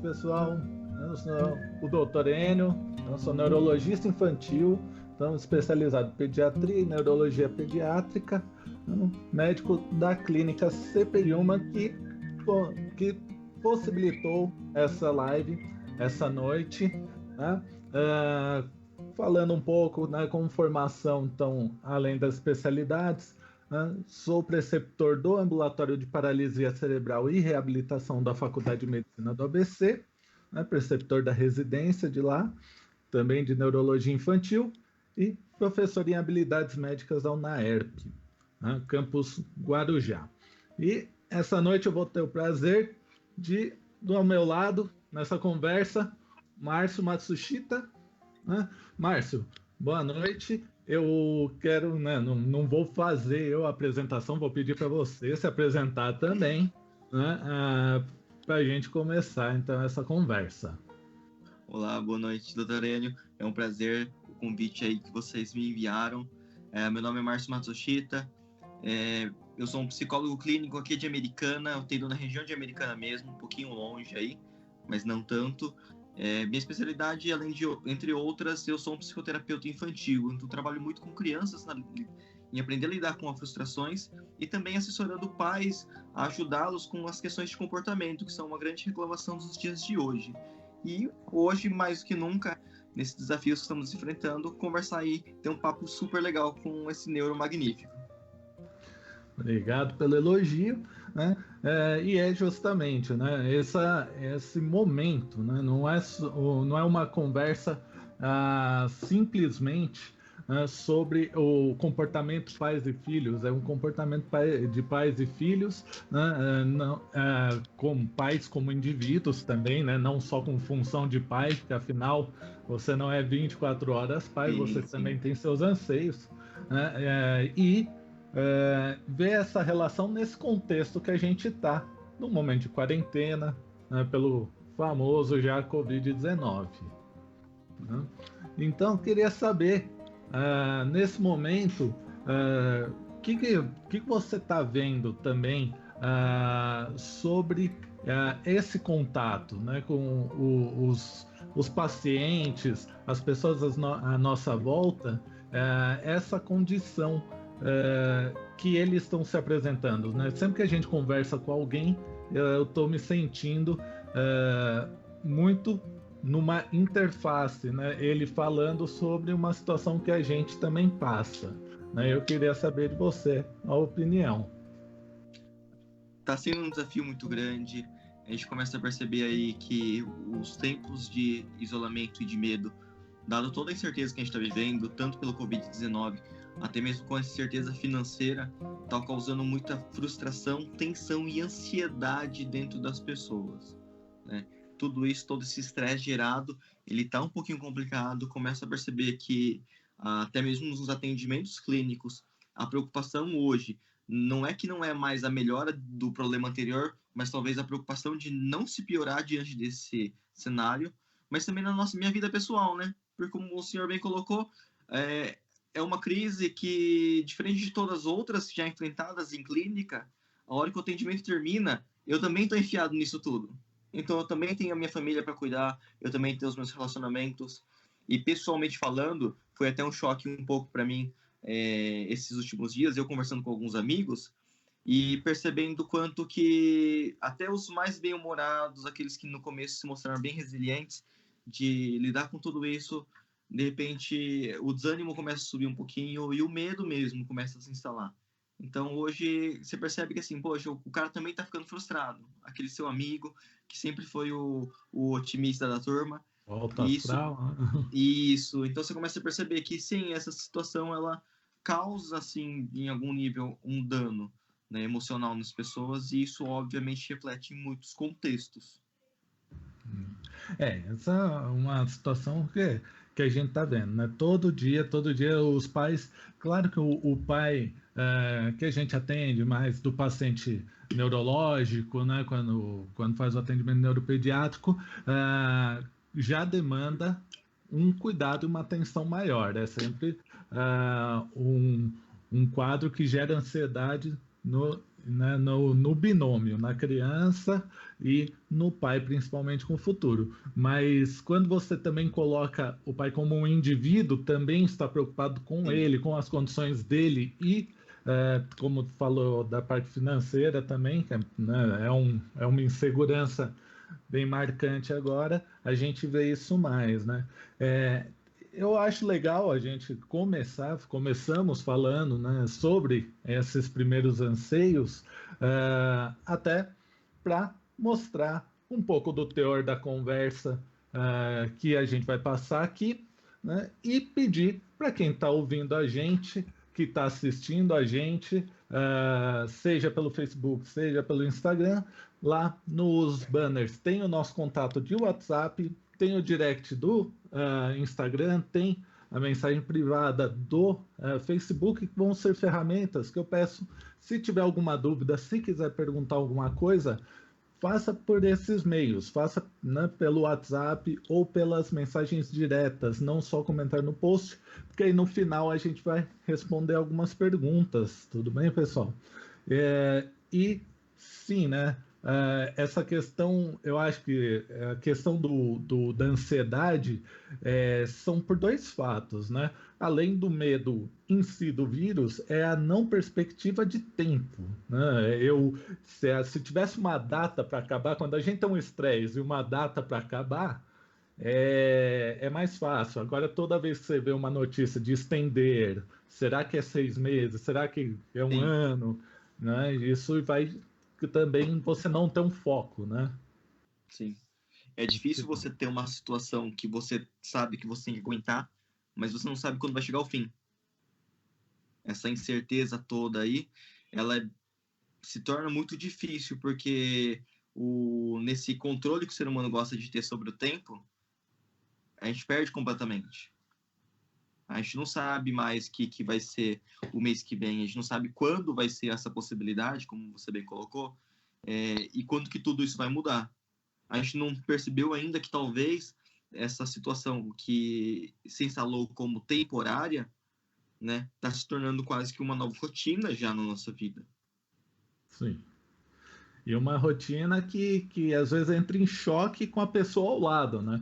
pessoal. Eu sou o Dr. Enio, eu sou neurologista infantil, então especializado em pediatria e neurologia pediátrica, médico da clínica CPI Uma que possibilitou essa live, essa noite, né? Falando um pouco, né, com formação, então, além das especialidades, né, sou preceptor do Ambulatório de Paralisia Cerebral e Reabilitação da Faculdade de Medicina do ABC, né, preceptor da residência de lá, também de Neurologia Infantil e professor em Habilidades Médicas da UNAERP, né, campus Guarujá. E essa noite eu vou ter o prazer de, do meu lado, nessa conversa, Márcio Matsushita. Né? Márcio, boa noite. Eu quero, né, não vou fazer eu a apresentação, vou pedir para você se apresentar também, né, para a gente começar então essa conversa. Olá, boa noite, doutor Enio. É um prazer o convite aí que vocês me enviaram. Meu nome é Márcio Matsushita. Eu sou um psicólogo clínico aqui de Americana. Eu tenho na região de Americana mesmo, um pouquinho longe aí, mas não tanto. Minha especialidade, entre outras, eu sou um psicoterapeuta infantil. Então, trabalho muito com crianças em aprender a lidar com as frustrações e também assessorando pais a ajudá-los com as questões de comportamento, que são uma grande reclamação dos dias de hoje. E hoje, mais do que nunca, nesses desafios que estamos enfrentando, conversar aí, ter um papo super legal com esse neuro magnífico. Obrigado pelo elogio, né? E é justamente, né, esse momento, né? Não é uma conversa simplesmente sobre o comportamento pais e filhos, é um comportamento de pais e filhos, né? Como pais, como indivíduos também, né? Não só com função de pai, porque afinal você não é 24 horas pai, você também tem seus anseios, né? Ver essa relação nesse contexto que a gente está, no momento de quarentena, né, pelo famoso já Covid-19. Né? Então, queria saber, nesse momento, o que você está vendo também sobre esse contato, né, com os pacientes, as pessoas à nossa volta, essa condição que eles estão se apresentando, né? Sempre que a gente conversa com alguém, eu estou me sentindo muito numa interface, né? Ele falando sobre uma situação que a gente também passa, né? Eu queria saber de você a opinião. Tá sendo um desafio muito grande. A gente começa a perceber aí que os tempos de isolamento e de medo, dado toda a incerteza que a gente está vivendo, tanto pelo Covid-19, até mesmo com a incerteza financeira, está causando muita frustração, tensão e ansiedade dentro das pessoas, né? Tudo isso, todo esse estresse gerado, ele está um pouquinho complicado. Começa a perceber que até mesmo nos atendimentos clínicos, a preocupação hoje não é que não é mais a melhora do problema anterior, mas talvez a preocupação de não se piorar diante desse cenário, mas também na minha vida pessoal, né? Porque como o senhor bem colocou, é uma crise que, diferente de todas as outras já enfrentadas em clínica, a hora que o atendimento termina, eu também estou enfiado nisso tudo. Então eu também tenho a minha família para cuidar, eu também tenho os meus relacionamentos, e pessoalmente falando, foi até um choque um pouco para mim esses últimos dias, eu conversando com alguns amigos, e percebendo quanto que até os mais bem-humorados, aqueles que no começo se mostraram bem resilientes de lidar com tudo isso, de repente o desânimo começa a subir um pouquinho e o medo mesmo começa a se instalar. Então hoje você percebe que assim, poxa, o cara também tá ficando frustrado. Aquele seu amigo que sempre foi o otimista da turma. Volta astral. Isso. Então você começa a perceber que sim, essa situação ela causa assim, em algum nível, um dano, né, emocional nas pessoas, e isso obviamente reflete em muitos contextos. Essa é uma situação que a gente está vendo, né? Todo dia os pais, claro que o pai que a gente atende mais do paciente neurológico, né? Quando faz o atendimento neuropediátrico, já demanda um cuidado e uma atenção maior. É sempre um quadro que gera ansiedade no binômio, na criança e no pai, principalmente com o futuro. Mas quando você também coloca o pai como um indivíduo, também está preocupado com Sim, ele, com as condições dele e, como falou da parte financeira também, que né, é uma insegurança bem marcante agora, a gente vê isso mais, né? É, eu acho legal a gente começamos falando, né, sobre esses primeiros anseios, até para mostrar um pouco do teor da conversa que a gente vai passar aqui, né, e pedir para quem está ouvindo a gente, que está assistindo a gente, seja pelo Facebook, seja pelo Instagram, lá nos banners tem o nosso contato de WhatsApp, tem o direct do Instagram, tem a mensagem privada do Facebook, que vão ser ferramentas que eu peço, se tiver alguma dúvida, se quiser perguntar alguma coisa, faça por esses meios, faça, né, pelo WhatsApp ou pelas mensagens diretas, não só comentar no post, porque aí no final a gente vai responder algumas perguntas, tudo bem, pessoal? E sim, né? Essa questão, eu acho que a questão da ansiedade são por dois fatos, né? Além do medo em si do vírus, é a não perspectiva de tempo, né? Se tivesse uma data para acabar, quando a gente tem um estresse e uma data para acabar, é mais fácil. Agora, toda vez que você vê uma notícia de estender, será que é 6 meses? Será que é um sim, ano? Né? Isso vai que também você não ter um foco, né? sim. É difícil você ter uma situação que você sabe que você tem que aguentar, mas você não sabe quando vai chegar o fim. Essa incerteza toda aí, ela se torna muito difícil, porque nesse controle que o ser humano gosta de ter sobre o tempo, a gente perde completamente. A gente não sabe mais que vai ser o mês que vem, a gente não sabe quando vai ser essa possibilidade, como você bem colocou, e quando que tudo isso vai mudar. A gente não percebeu ainda que talvez essa situação que se instalou como temporária, né, está se tornando quase que uma nova rotina já na nossa vida. Sim. E uma rotina que às vezes entra em choque com a pessoa ao lado, né?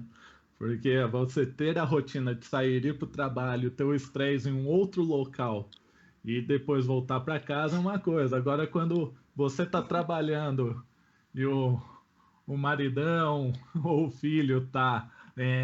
Porque você ter a rotina de sair, ir para o trabalho, ter o estresse em um outro local e depois voltar para casa é uma coisa. Agora, quando você está trabalhando e o maridão ou o filho está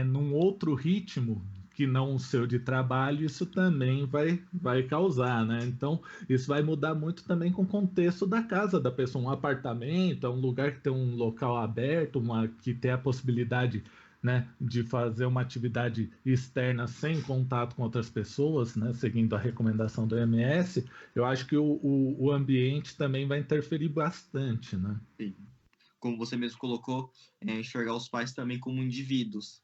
num outro ritmo que não o seu de trabalho, isso também vai causar, né? Então, isso vai mudar muito também com o contexto da casa da pessoa. Um apartamento, é um lugar que tem um local aberto, que tem a possibilidade, né, de fazer uma atividade externa sem contato com outras pessoas, né, seguindo a recomendação do OMS, eu acho que o ambiente também vai interferir bastante, né? Sim. Como você mesmo colocou, enxergar os pais também como indivíduos.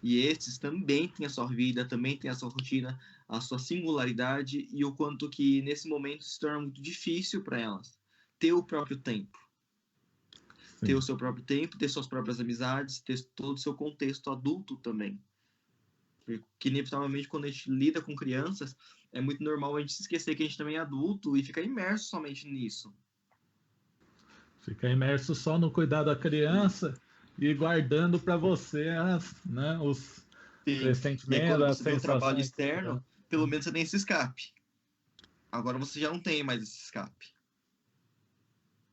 E esses também têm a sua vida, também têm a sua rotina, a sua singularidade e o quanto que nesse momento se torna muito difícil para elas ter o próprio tempo, ter o Sim. seu próprio tempo, ter suas próprias amizades, ter todo o seu contexto adulto também. Porque inevitavelmente quando a gente lida com crianças, é muito normal a gente se esquecer que a gente também é adulto e ficar imerso somente nisso. Fica imerso só no cuidado da Sim. criança e guardando para você né, os Sim. E aí ressentimentos, quando as você tem um trabalho sensações. externo, pelo menos você tem esse escape. Agora você já não tem mais esse escape.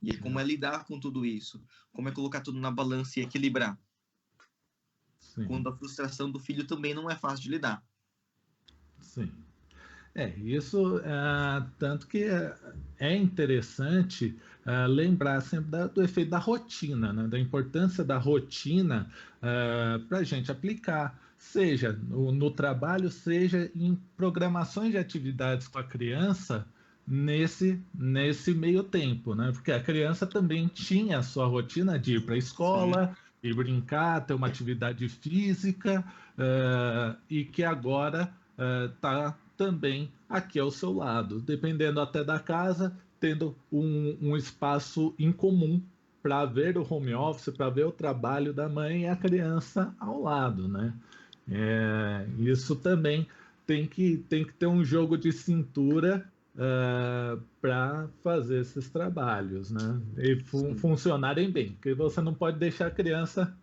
E aí, como é lidar com tudo isso? Como é colocar tudo na balança e equilibrar? Sim, Quando a frustração do filho também não é fácil de lidar. sim. Isso, tanto que é interessante lembrar sempre do efeito da rotina, né, da importância da rotina para a gente aplicar, seja no trabalho, seja em programações de atividades com a criança nesse meio tempo, né? Porque a criança também tinha a sua rotina de ir para a Sim, escola, ir brincar, ter uma atividade física, e que agora está também aqui ao seu lado, dependendo até da casa, tendo um espaço em comum para ver o home office, para ver o trabalho da mãe e a criança ao lado, né? Isso também tem que ter um jogo de cintura para fazer esses trabalhos, né? E funcionarem bem, porque você não pode deixar a criança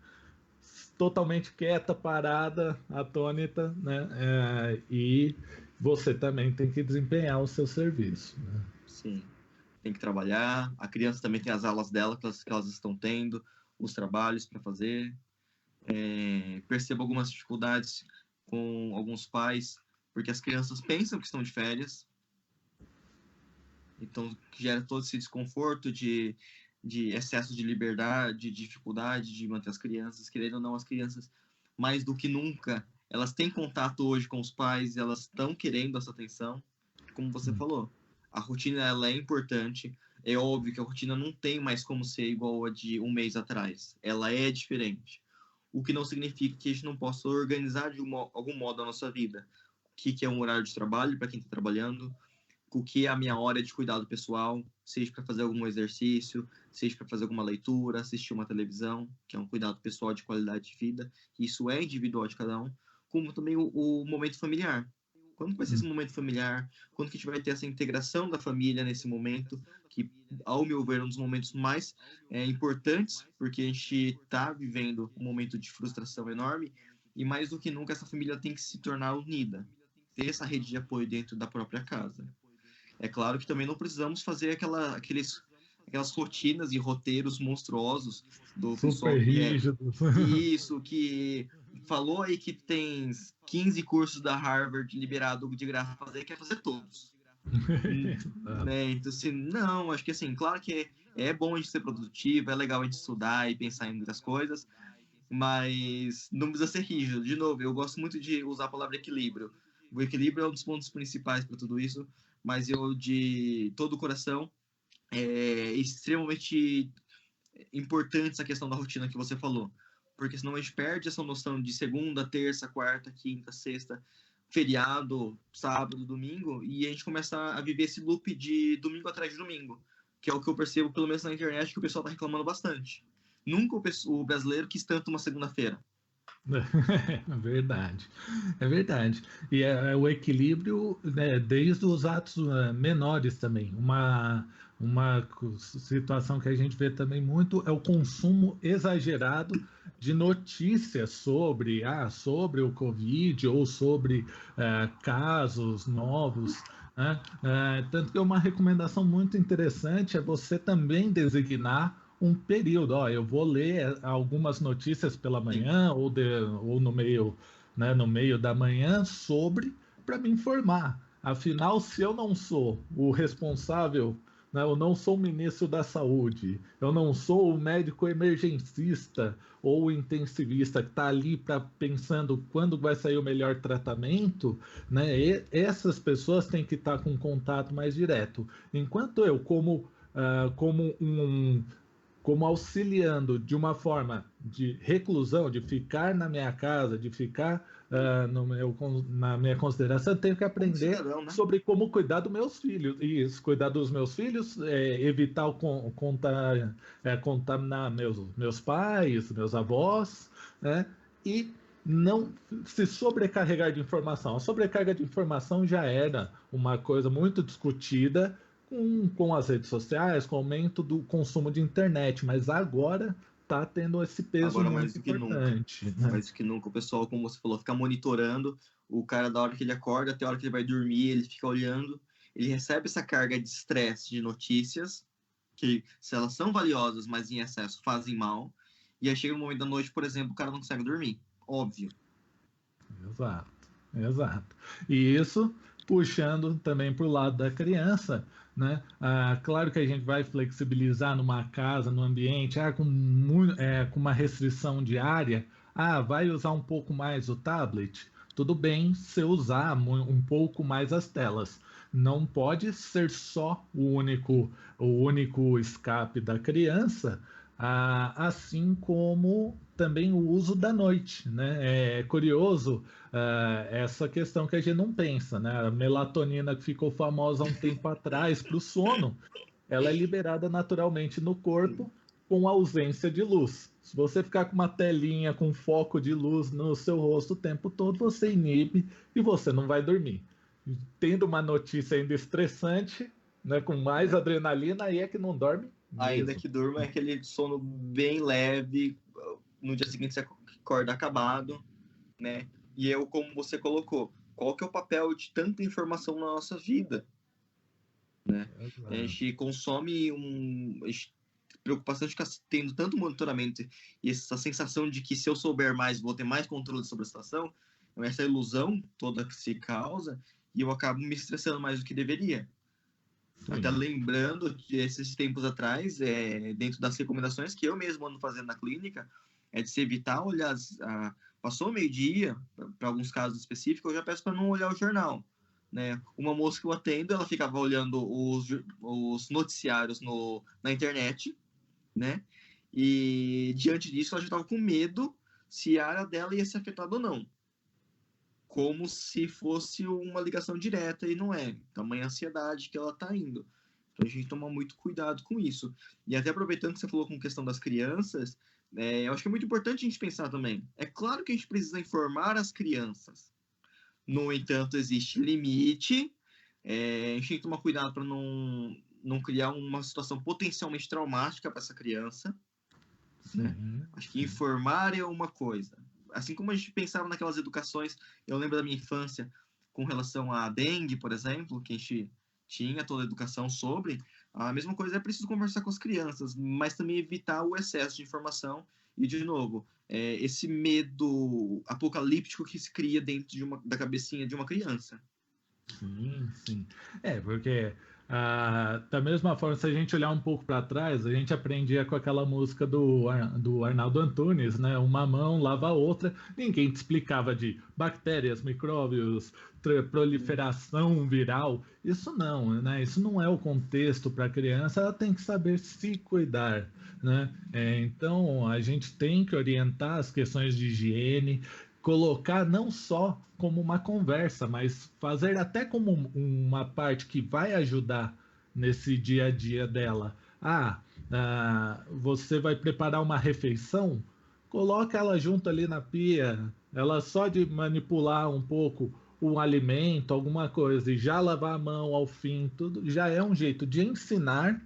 totalmente quieta, parada, atônita, né? E você também tem que desempenhar o seu serviço, né? Sim, tem que trabalhar. A criança também tem as aulas dela que elas estão tendo, os trabalhos para fazer. Percebo algumas dificuldades com alguns pais, porque as crianças pensam que estão de férias, então gera todo esse desconforto de excesso de liberdade, de dificuldade de manter as crianças, querendo ou não, as crianças, mais do que nunca, elas têm contato hoje com os pais, elas estão querendo essa atenção, como você falou, a rotina ela é importante, é óbvio que a rotina não tem mais como ser igual a de um mês atrás, ela é diferente, o que não significa que a gente não possa organizar de algum modo a nossa vida, o que é um horário de trabalho para quem está trabalhando, o que é a minha hora de cuidado pessoal, seja para fazer algum exercício, seja para fazer alguma leitura, assistir uma televisão, que é um cuidado pessoal de qualidade de vida, isso é individual de cada um, como também o momento familiar. Quando vai ser esse momento familiar? Quando que a gente vai ter essa integração da família nesse momento, que, ao meu ver, é um dos momentos mais importantes, porque a gente está vivendo um momento de frustração enorme, e mais do que nunca essa família tem que se tornar unida, ter essa rede de apoio dentro da própria casa. É claro que também não precisamos fazer aquelas rotinas e roteiros monstruosos do Super pessoal que é rígidos. isso, que falou aí que tem 15 cursos da Harvard liberado de graça para fazer, quer fazer todos. Né? Então, assim, não, acho que assim, claro que é bom a gente ser produtivo, é legal a gente estudar e pensar em muitas coisas, mas não precisa ser rígido. De novo, eu gosto muito de usar a palavra equilíbrio. O equilíbrio é um dos pontos principais para tudo isso, mas eu, de todo o coração, é extremamente importante essa questão da rotina que você falou, porque senão a gente perde essa noção de segunda, terça, quarta, quinta, sexta, feriado, sábado, domingo, e a gente começa a viver esse loop de domingo atrás de domingo, que é o que eu percebo, pelo menos na internet, que o pessoal está reclamando bastante. Nunca o brasileiro quis tanto uma segunda-feira. É verdade, é verdade. E o equilíbrio, né, desde os atos menores também. Uma situação que a gente vê também muito é o consumo exagerado de notícias sobre o Covid ou sobre casos novos. Né? Tanto que uma recomendação muito interessante é você também designar um período. Ó, eu vou ler algumas notícias pela Sim. manhã ou no meio, né, no meio da manhã sobre para me informar. Afinal, se eu não sou o responsável, né, eu não sou o ministro da Saúde, eu não sou o médico emergencista ou o intensivista que está ali para pensando quando vai sair o melhor tratamento, né, essas pessoas têm que estar com contato mais direto. Enquanto eu, como auxiliando de uma forma de reclusão, de ficar na minha casa, de ficar na minha consideração, eu tenho que aprender cidadão, né? sobre como cuidar dos meus filhos. Isso, cuidar dos meus filhos, evitar contaminar meus pais, meus avós, né? E não se sobrecarregar de informação. A sobrecarga de informação já era uma coisa muito discutida com as redes sociais, com o aumento do consumo de internet, mas agora está tendo esse peso Agora mais muito do que nunca. importante. Né? Mais do que nunca, o pessoal, como você falou, fica monitorando o cara da hora que ele acorda até a hora que ele vai dormir, ele fica olhando, ele recebe essa carga de estresse de notícias, que se elas são valiosas, mas em excesso fazem mal, e aí chega no momento da noite, por exemplo, o cara não consegue dormir. Óbvio. Exato, exato. E isso puxando também para o lado da criança, né? Claro que a gente vai flexibilizar numa casa, no ambiente, com uma restrição diária, vai usar um pouco mais o tablet, tudo bem se usar um pouco mais as telas. Não pode ser só o único escape da criança, assim como também o uso da noite, né? É curioso essa questão que a gente não pensa, né? A melatonina que ficou famosa há um tempo atrás para o sono, ela é liberada naturalmente no corpo com ausência de luz. Se você ficar com uma telinha com foco de luz no seu rosto o tempo todo, você inibe e você não vai dormir. tendo uma notícia ainda estressante, né, com mais adrenalina, aí é que não dorme Ainda mesmo. que durma, é aquele sono bem leve, no dia seguinte você acorda acabado, né? E eu, como você colocou, qual que é o papel de tanta informação na nossa vida, né? A gente consome a gente, preocupação de ficar tendo tanto monitoramento e essa sensação de que se eu souber mais, vou ter mais controle sobre a situação, essa ilusão toda que se causa, e eu acabo me estressando mais do que deveria. Sim. Até lembrando de esses tempos atrás, dentro das recomendações que eu mesmo ando fazendo na clínica, é de se evitar olhar, passou meio-dia, para alguns casos específicos, eu já peço para não olhar o jornal. Né? Uma moça que eu atendo, ela ficava olhando os noticiários na internet, né? E diante disso, ela já estava com medo se a área dela ia ser afetada ou não. Como se fosse uma ligação direta e não é. Tamanha ansiedade que ela está indo. Então a gente toma muito cuidado com isso. E até aproveitando que você falou com a questão das crianças, eu acho que é muito importante a gente pensar também. É claro que a gente precisa informar as crianças. No entanto, existe limite. A gente tem que tomar cuidado para não criar uma situação potencialmente traumática para essa criança. Né? Acho que informar é uma coisa. Assim como a gente pensava naquelas educações, eu lembro da minha infância com relação à dengue, por exemplo, que a gente tinha toda a educação sobre, a mesma coisa é preciso conversar com as crianças, mas também evitar o excesso de informação e, de novo, esse medo apocalíptico que se cria dentro da cabecinha de uma criança. Sim, sim. Porque da mesma forma, se a gente olhar um pouco para trás, a gente aprendia com aquela música do Arnaldo Antunes, né? Uma mão lava a outra. Ninguém te explicava de bactérias, micróbios, proliferação viral. Isso não, né? Isso não é o contexto para a criança. Ela tem que saber se cuidar, né? Então, a gente tem que orientar as questões de higiene, colocar não só como uma conversa, mas fazer até como uma parte que vai ajudar nesse dia a dia dela. Você vai preparar uma refeição? Coloca ela junto ali na pia, ela só de manipular um pouco um alimento, alguma coisa, e já lavar a mão ao fim, tudo já é um jeito de ensinar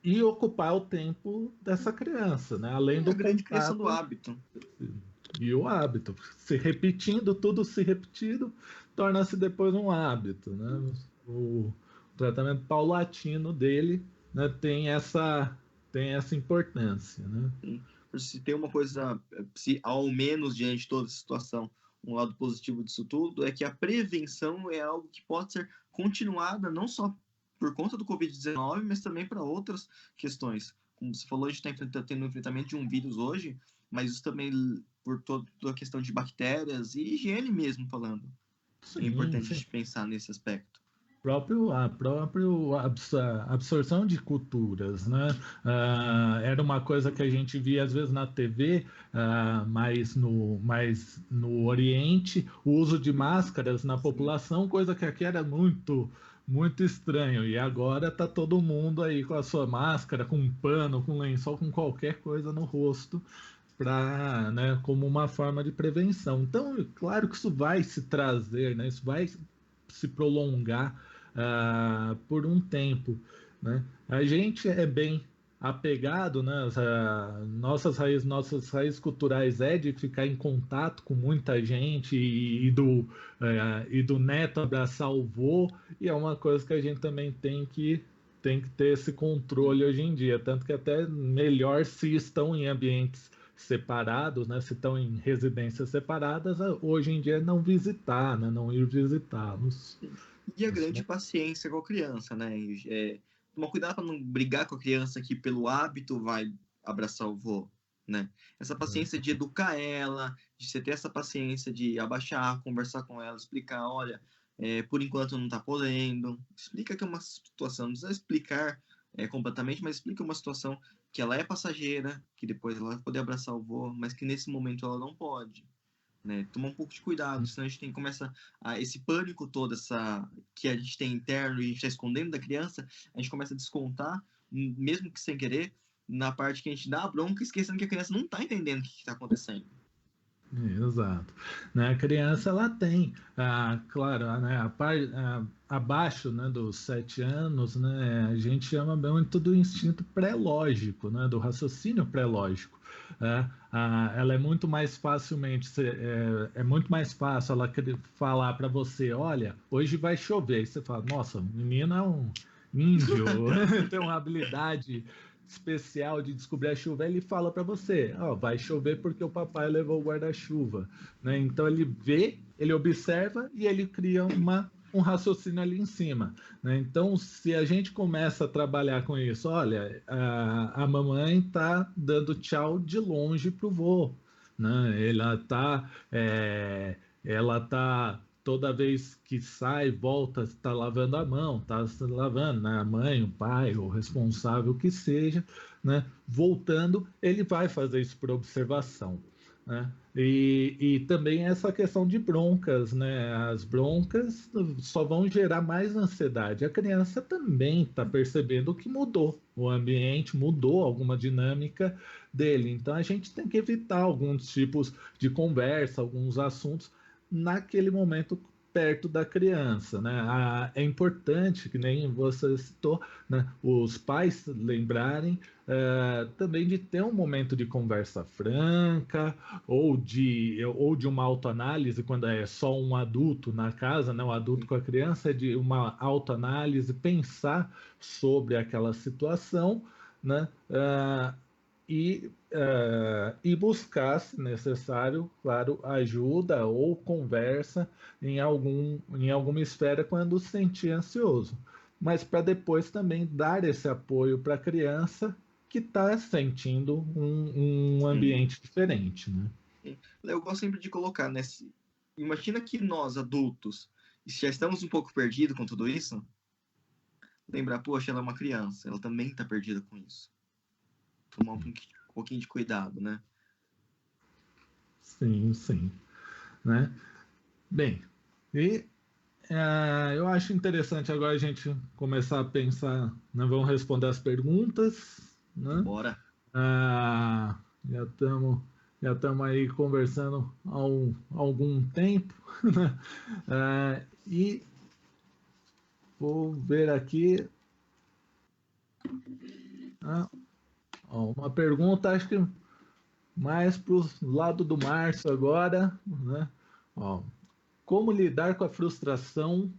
e ocupar o tempo dessa criança, né? Além do a grande contato criação do hábito. e o hábito. Se repetindo, tudo se repetindo, torna-se depois um hábito. Né? O tratamento paulatino dele, né, tem essa importância. Né? Se tem uma coisa, se ao menos diante de toda a situação, um lado positivo disso tudo, é que a prevenção é algo que pode ser continuada não só por conta do Covid-19, mas também para outras questões. Como você falou, a gente está tendo um enfrentamento de um vírus hoje, mas isso também por toda a questão de bactérias e higiene mesmo falando. Sim, é importante sim. a gente pensar nesse aspecto. A própria absorção de culturas, né? Era uma coisa que a gente via às vezes na TV, mas no Oriente, o uso de máscaras na população, coisa que aqui era muito muito estranho. E agora tá todo mundo aí com a sua máscara, com um pano, com lençol, com qualquer coisa no rosto, né, como uma forma de prevenção. Então, claro que isso vai se trazer, né? Isso vai se prolongar por um tempo. Né? A gente é bem apegado, né? Nossas raízes culturais é de ficar em contato com muita gente e do neto abraçar o vô, e é uma coisa que a gente também tem que ter esse controle hoje em dia, tanto que até melhor se estão em ambientes separados, né? Se estão em residências separadas, hoje em dia não visitar, né? Não ir visitá-los. E a grande paciência com a criança, né? Tomar cuidado para não brigar com a criança que pelo hábito vai abraçar o vô, né? Essa paciência de educar ela, de você ter essa paciência de abaixar, conversar com ela, explicar, olha, por enquanto não está podendo, explica que é uma situação, não precisa explicar completamente, mas explica uma situação que ela é passageira, que depois ela vai poder abraçar o vô, mas que nesse momento ela não pode. Né? Tomar um pouco de cuidado, senão a gente começa esse pânico todo que a gente tem interno e a gente está escondendo da criança, a gente começa a descontar, mesmo que sem querer, na parte que a gente dá a bronca, esquecendo que a criança não está entendendo o que está acontecendo. Exato. Né, a criança ela tem, claro, né, abaixo, né, dos 7 anos, né, a gente chama muito do instinto pré-lógico, né, do raciocínio pré-lógico. Né, ela é muito mais facilmente, é muito mais fácil ela falar para você, olha, hoje vai chover. Aí você fala, nossa, o menino é um índio, tem uma habilidade especial de descobrir a chuva, ele fala para você, ó, vai chover porque o papai levou o guarda-chuva, né? Então ele vê, ele observa e ele cria um raciocínio ali em cima, né? Então, se a gente começa a trabalhar com isso, olha, a mamãe tá dando tchau de longe pro vô, né? Ela tá toda vez que sai, volta, está lavando a mão, está se lavando, né? A mãe, o pai, o responsável que seja, né? Voltando, ele vai fazer isso por observação. Né? E também essa questão de broncas, né? As broncas só vão gerar mais ansiedade. A criança também está percebendo que mudou, o ambiente mudou alguma dinâmica dele. Então a gente tem que evitar alguns tipos de conversa, alguns assuntos naquele momento perto da criança, né? É importante, que nem você citou, né? Os pais lembrarem também de ter um momento de conversa franca ou de uma autoanálise quando é só um adulto na casa, né? Um adulto com a criança, de uma autoanálise, pensar sobre aquela situação, né? E buscar, se necessário, claro, ajuda ou conversa em alguma esfera quando se sentir ansioso. Mas para depois também dar esse apoio para a criança que está sentindo um Sim. ambiente diferente, né? Eu gosto sempre de colocar, né? Imagina que nós, adultos, já estamos um pouco perdidos com tudo isso. Lembrar, poxa, ela é uma criança, ela também está perdida com isso. Tomar um pouquinho de cuidado, né? Sim, sim, né? Bem, e eu acho interessante agora a gente começar a pensar, né? Vamos responder as perguntas, né? Bora. Ah, já estamos aí conversando há algum tempo, né? E vou ver aqui uma pergunta, acho que mais para o lado do Márcio agora, né? Ó, como lidar com a frustração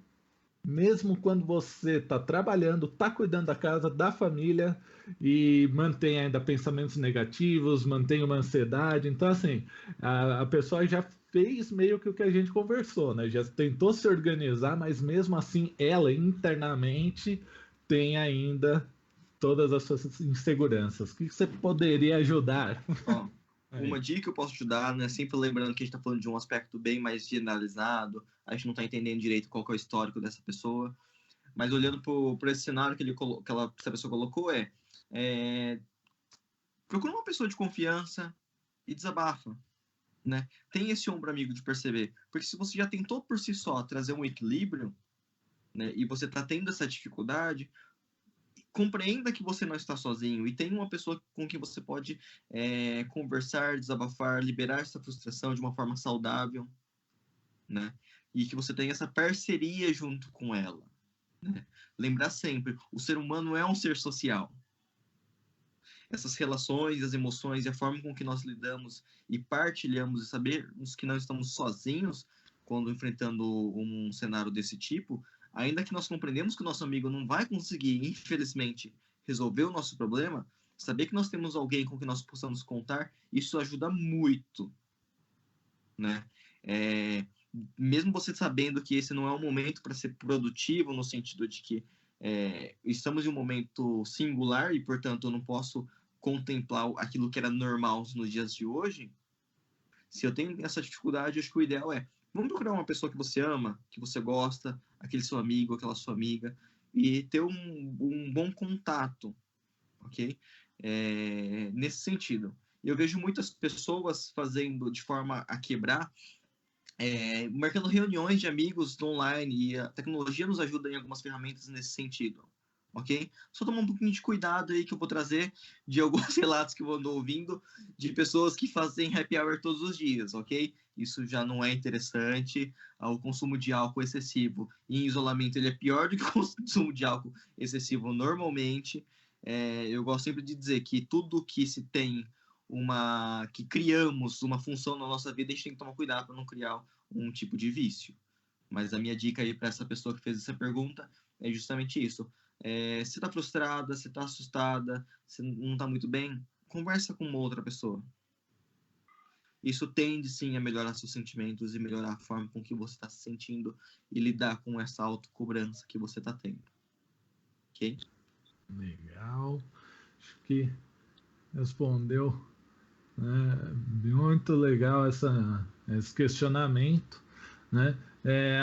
mesmo quando você está trabalhando, está cuidando da casa, da família e mantém ainda pensamentos negativos, mantém uma ansiedade. Então, assim, a pessoa já fez meio que o que a gente conversou, né? Já tentou se organizar, mas mesmo assim ela internamente tem ainda todas as suas inseguranças. O que você poderia ajudar? Ó, Aí. uma dica que eu posso te dar, né? Sempre lembrando que a gente está falando de um aspecto bem mais generalizado, a gente não está entendendo direito qual que é o histórico dessa pessoa, mas olhando por esse cenário essa pessoa colocou, procura uma pessoa de confiança e desabafa, né? Tem esse ombro amigo de perceber, porque se você já tentou por si só trazer um equilíbrio, né, e você está tendo essa dificuldade, compreenda que você não está sozinho e tem uma pessoa com quem você pode conversar, desabafar, liberar essa frustração de uma forma saudável, né? E que você tenha essa parceria junto com ela, né? Lembrar sempre, o ser humano é um ser social. Essas relações, as emoções e a forma com que nós lidamos e partilhamos e sabermos que não estamos sozinhos quando enfrentando um cenário desse tipo, ainda que nós compreendemos que o nosso amigo não vai conseguir, infelizmente, resolver o nosso problema, saber que nós temos alguém com quem nós possamos contar, isso ajuda muito, né? Mesmo você sabendo que esse não é um momento para ser produtivo, no sentido de que estamos em um momento singular e, portanto, eu não posso contemplar aquilo que era normal nos dias de hoje. Se eu tenho essa dificuldade, acho que o ideal vamos procurar uma pessoa que você ama, que você gosta, aquele seu amigo, aquela sua amiga, e ter um bom contato, ok? Nesse sentido. Eu vejo muitas pessoas fazendo de forma a quebrar, marcando reuniões de amigos online, e a tecnologia nos ajuda em algumas ferramentas nesse sentido, ok? Só tomar um pouquinho de cuidado aí que eu vou trazer de alguns relatos que eu ando ouvindo de pessoas que fazem happy hour todos os dias, ok? Isso já não é interessante. O consumo de álcool excessivo em isolamento ele é pior do que o consumo de álcool excessivo normalmente. Eu gosto sempre de dizer que tudo que se tem que criamos uma função na nossa vida, a gente tem que tomar cuidado para não criar um tipo de vício. Mas a minha dica aí para essa pessoa que fez essa pergunta é justamente isso. Você está frustrada, você está assustada, você não está muito bem, conversa com uma outra pessoa. Isso tende sim a melhorar seus sentimentos e melhorar a forma com que você está se sentindo e lidar com essa autocobrança que você está tendo. Ok? Legal. Acho que respondeu, né? Muito legal esse questionamento, né?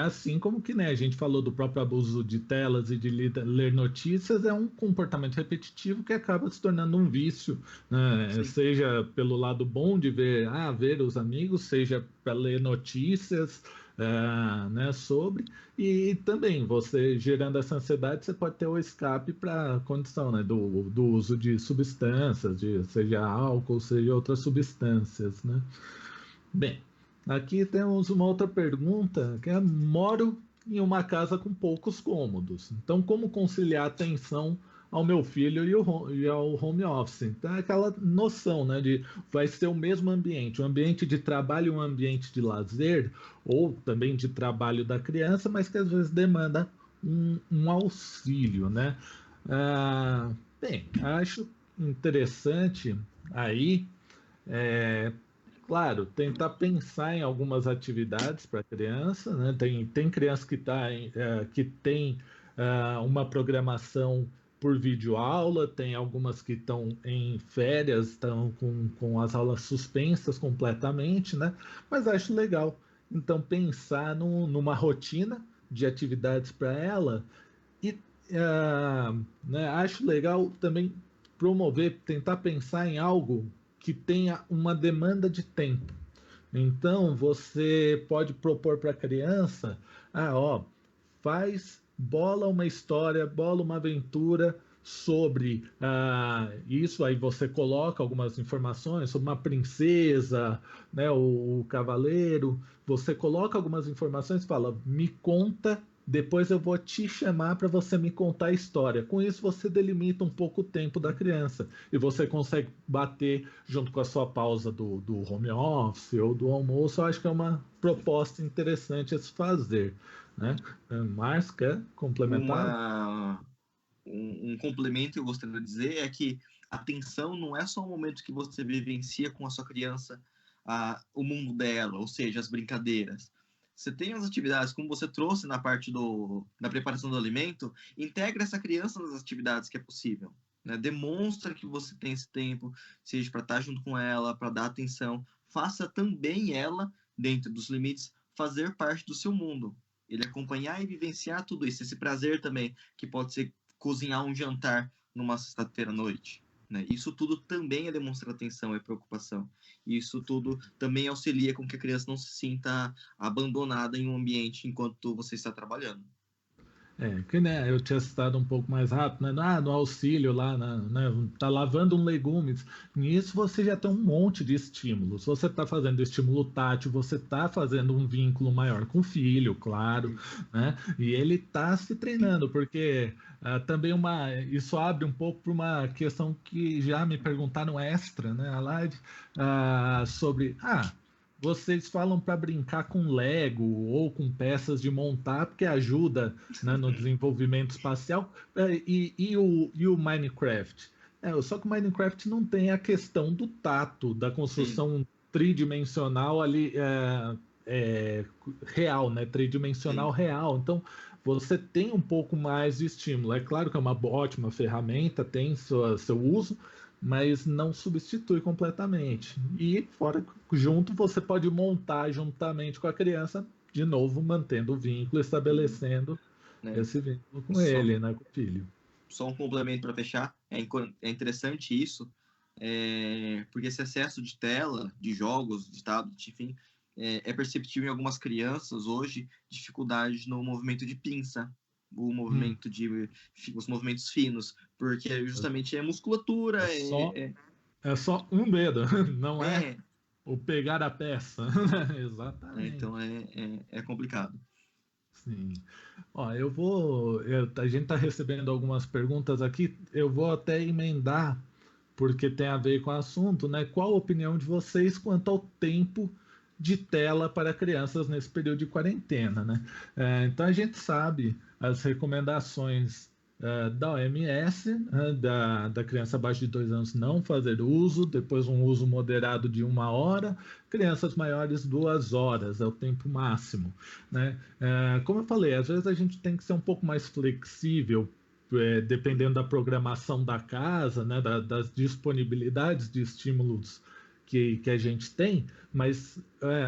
Assim como que, né, a gente falou do próprio abuso de telas e de ler notícias, é um comportamento repetitivo que acaba se tornando um vício, né? Sim. Seja pelo lado bom de ver os amigos, seja para ler notícias, né, sobre, e também você gerando essa ansiedade, você pode ter o escape para a condição, né, do uso de substâncias, seja álcool, seja outras substâncias, né? Bem, aqui temos uma outra pergunta, que é: moro em uma casa com poucos cômodos. Então, como conciliar a atenção ao meu filho e ao home office? Então, é aquela noção, né, de vai ser o mesmo ambiente, um ambiente de trabalho e um ambiente de lazer, ou também de trabalho da criança, mas que às vezes demanda um auxílio, né? Ah, bem, acho interessante aí, claro, tentar pensar em algumas atividades para a criança, né? Tem criança que tem uma programação por videoaula, tem algumas que estão em férias, estão com as aulas suspensas completamente, né? Mas acho legal. Então, pensar numa rotina de atividades para ela e, né, acho legal também promover, tentar pensar em algo que tenha uma demanda de tempo. Então, você pode propor para a criança: ó, bola uma história, bola uma aventura sobre isso. Aí você coloca algumas informações sobre uma princesa, né, o cavaleiro. Você coloca algumas informações e fala: me conta. Depois eu vou te chamar para você me contar a história. Com isso, você delimita um pouco o tempo da criança e você consegue bater junto com a sua pausa do home office ou do almoço. Eu acho que é uma proposta interessante a se fazer, né? Márcio, quer complementar? Um complemento que eu gostaria de dizer é que a atenção não é só o momento que você vivencia com a sua criança o mundo dela, ou seja, as brincadeiras. Você tem as atividades, como você trouxe na parte da preparação do alimento, integra essa criança nas atividades que é possível. Né? Demonstra que você tem esse tempo, seja para estar junto com ela, para dar atenção. Faça também ela, dentro dos limites, fazer parte do seu mundo. Ele acompanhar e vivenciar tudo isso, esse prazer também, que pode ser cozinhar um jantar numa sexta-feira à noite. Né? Isso tudo também é demonstrar atenção, é preocupação. Isso tudo também auxilia com que a criança não se sinta abandonada em um ambiente enquanto você está trabalhando. Que né, eu tinha citado um pouco mais rápido, né? No auxílio lá, né, tá lavando um legumes. Nisso você já tem um monte de estímulos. Você está fazendo estímulo tátil, você está fazendo um vínculo maior com o filho, claro, né? E ele está se treinando, porque também isso abre um pouco para uma questão que já me perguntaram extra, né, a live, sobre vocês falam para brincar com Lego ou com peças de montar, porque ajuda, né, no desenvolvimento espacial, e o Minecraft. Só que o Minecraft não tem a questão do tato, da Sim, construção tridimensional ali, real, né? Tridimensional sim. real. Então, você tem um pouco mais de estímulo. É claro que é uma ótima ferramenta, tem seu uso, mas não substitui completamente. E fora que junto você pode montar juntamente com a criança, de novo mantendo o vínculo, estabelecendo Né? esse vínculo com Só, ele, né, com o filho. só um complemento para fechar. É interessante isso, porque esse excesso de tela, de jogos, de tablet, enfim, é perceptível em algumas crianças hoje dificuldade no movimento de pinça. os movimentos finos, porque justamente é musculatura, é só um dedo, não é é, o pegar a peça. Exatamente. então é complicado. Sim. Ó, a gente está recebendo algumas perguntas aqui, eu vou até emendar, porque tem a ver com o assunto, né? Qual a opinião de vocês quanto ao tempo de tela para crianças nesse período de quarentena, né? Então a gente sabe as recomendações da OMS, né, da criança abaixo de 2 anos não fazer uso, depois um uso moderado de 1 hora, crianças maiores 2 horas, é o tempo máximo, né? Como eu falei, às vezes a gente tem que ser um pouco mais flexível, dependendo da programação da casa, né, das disponibilidades de estímulos que a gente tem, mas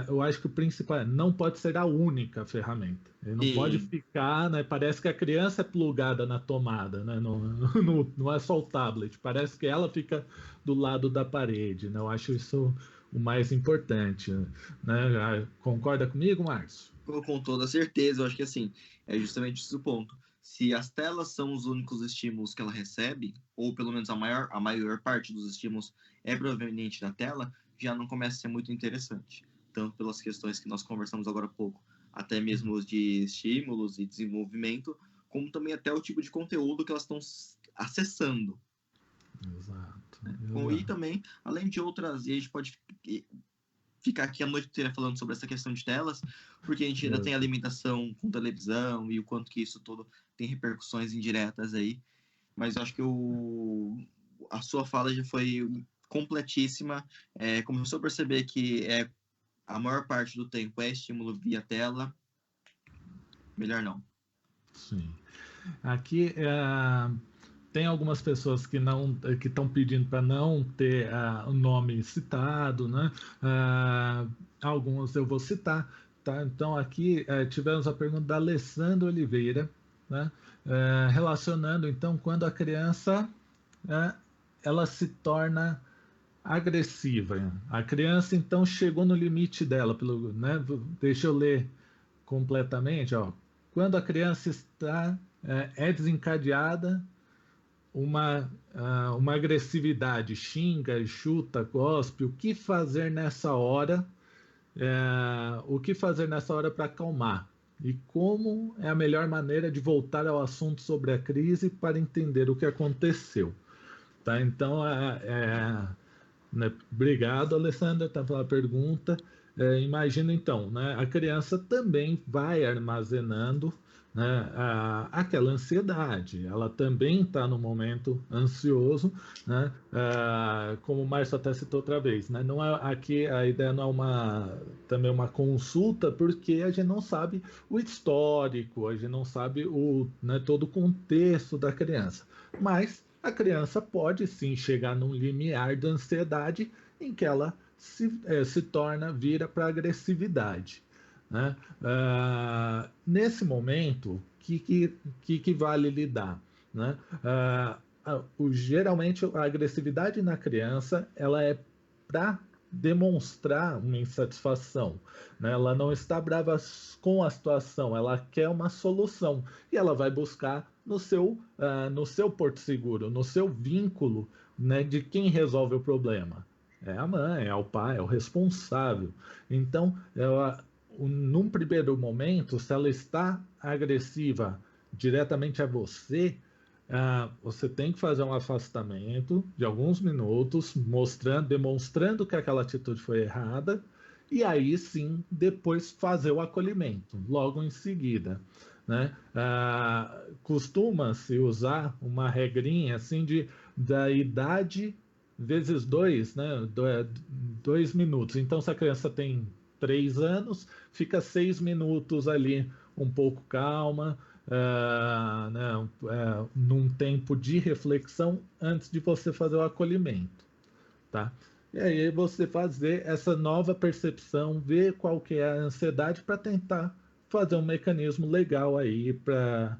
eu acho que o principal não pode ser a única ferramenta. Ele não pode ficar, né, parece que a criança é plugada na tomada, né, não é só o tablet, parece que ela fica do lado da parede, né, eu acho isso o mais importante, né? Concorda comigo, Márcio? Com toda certeza, eu acho que assim, é justamente esse o ponto. Se as telas são os únicos estímulos que ela recebe, ou pelo menos a maior parte dos estímulos é proveniente da tela, já não começa a ser muito interessante. Tanto pelas questões que nós conversamos agora há pouco, até mesmo os de estímulos e desenvolvimento, como também até o tipo de conteúdo que elas estão acessando. Exato. E também, além de outras, e a gente pode ficar aqui a noite inteira falando sobre essa questão de telas, porque a gente ainda tem a limitação com televisão e o quanto que isso tudo tem repercussões indiretas aí. Mas eu acho que a sua fala já foi completíssima. Começou a perceber que a maior parte do tempo é estímulo via tela. Melhor não. Sim. Aqui tem algumas pessoas que estão pedindo para não ter o nome citado, né? Alguns eu vou citar, tá? Então aqui tivemos a pergunta da Alessandra Oliveira, né? Relacionando então quando a criança ela se torna agressiva. A criança então chegou no limite dela, né? Deixa eu ler completamente, ó. Quando a criança está desencadeada uma agressividade, xinga, chuta, cospe, o que fazer nessa hora? O que fazer nessa hora para acalmar? E como é a melhor maneira de voltar ao assunto sobre a crise para entender o que aconteceu? Tá? Então, né? Obrigado, Alessandra, tá, pela pergunta. Imagina então, né, a criança também vai armazenando, né, aquela ansiedade, ela também está no momento ansioso, né, como o Márcio até citou outra vez, né, não aqui a ideia não é também uma consulta, porque a gente não sabe o histórico, a gente não sabe né, todo o contexto da criança, mas a criança pode sim chegar num limiar da ansiedade em que ela vira para agressividade. Né? Nesse momento, o que vale lidar? Né? Geralmente, a agressividade na criança ela é para demonstrar uma insatisfação. Né? Ela não está brava com a situação, ela quer uma solução e ela vai buscar no seu porto seguro, no seu vínculo, né, de quem resolve o problema. É a mãe, é o pai, é o responsável. Então, num primeiro momento, se ela está agressiva diretamente a você, você tem que fazer um afastamento de alguns minutos, demonstrando que aquela atitude foi errada, e aí sim, depois fazer o acolhimento, logo em seguida. Né? Costuma-se usar uma regrinha assim da idade vezes 2, né? 2 minutos. Então, se a criança tem 3 anos, fica 6 minutos ali um pouco calma, né, num tempo de reflexão antes de você fazer o acolhimento, tá? E aí você fazer essa nova percepção, ver qual que é a ansiedade para tentar fazer um mecanismo legal aí para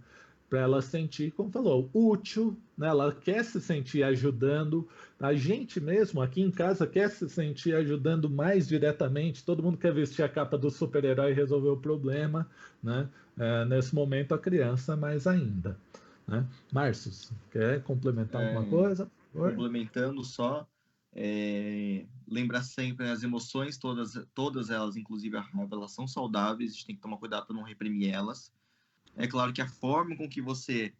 ela sentir, como falou, útil, né? Ela quer se sentir ajudando, a gente mesmo aqui em casa quer se sentir ajudando mais diretamente, todo mundo quer vestir a capa do super-herói e resolver o problema, né? nesse momento a criança mais ainda, né? Márcio, quer complementar alguma coisa? Complementando só, lembrar sempre as emoções, todas elas, inclusive a raiva, elas são saudáveis, a gente tem que tomar cuidado para não reprimir elas. É claro que a forma com que você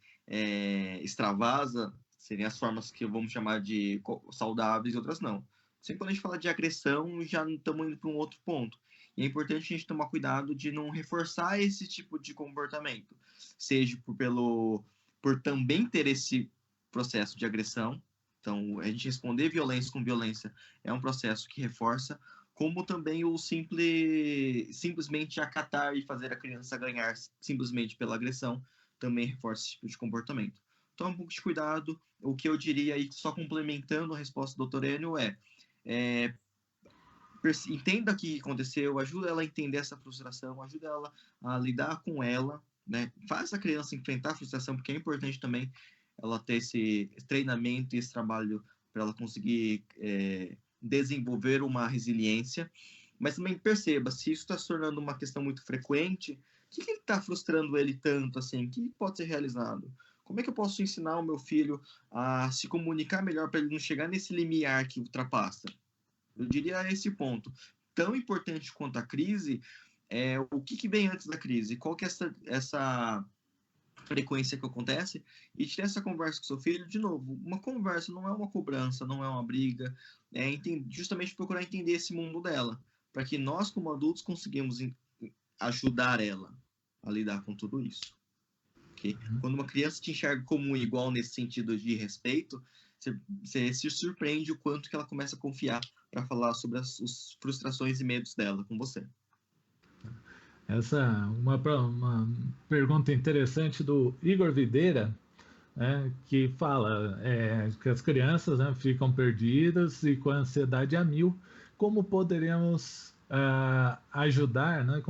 extravasa seriam as formas que vamos chamar de saudáveis e outras não. Sempre quando a gente fala de agressão, já estamos indo para um outro ponto. E é importante a gente tomar cuidado de não reforçar esse tipo de comportamento, seja por também ter esse processo de agressão. Então, a gente responder violência com violência é um processo que reforça, como também o simplesmente acatar e fazer a criança ganhar simplesmente pela agressão também reforça esse tipo de comportamento. Tome um pouco de cuidado. O que eu diria aí, só complementando a resposta do Dr. Enio, entenda o que aconteceu, ajuda ela a entender essa frustração, ajuda ela a lidar com ela, né? Faz a criança enfrentar a frustração, porque é importante também ela ter esse treinamento e esse trabalho para ela conseguir desenvolver uma resiliência, mas também perceba, se isso está se tornando uma questão muito frequente, o que está frustrando ele tanto, assim, o que pode ser realizado? Como é que eu posso ensinar o meu filho a se comunicar melhor para ele não chegar nesse limiar que ultrapassa? Eu diria esse ponto. Tão importante quanto a crise é o que vem antes da crise, qual que é essa frequência que acontece, e ter essa conversa com seu filho, de novo, uma conversa não é uma cobrança, não é uma briga, justamente procurar entender esse mundo dela, para que nós, como adultos, conseguimos ajudar ela a lidar com tudo isso. Okay? Quando uma criança te enxerga como um igual nesse sentido de respeito, você se surpreende o quanto que ela começa a confiar para falar sobre as frustrações e medos dela com você. Essa é uma pergunta interessante do Igor Videira, né, que fala que as crianças, né, ficam perdidas e com a ansiedade a mil. Como poderíamos ajudar, né?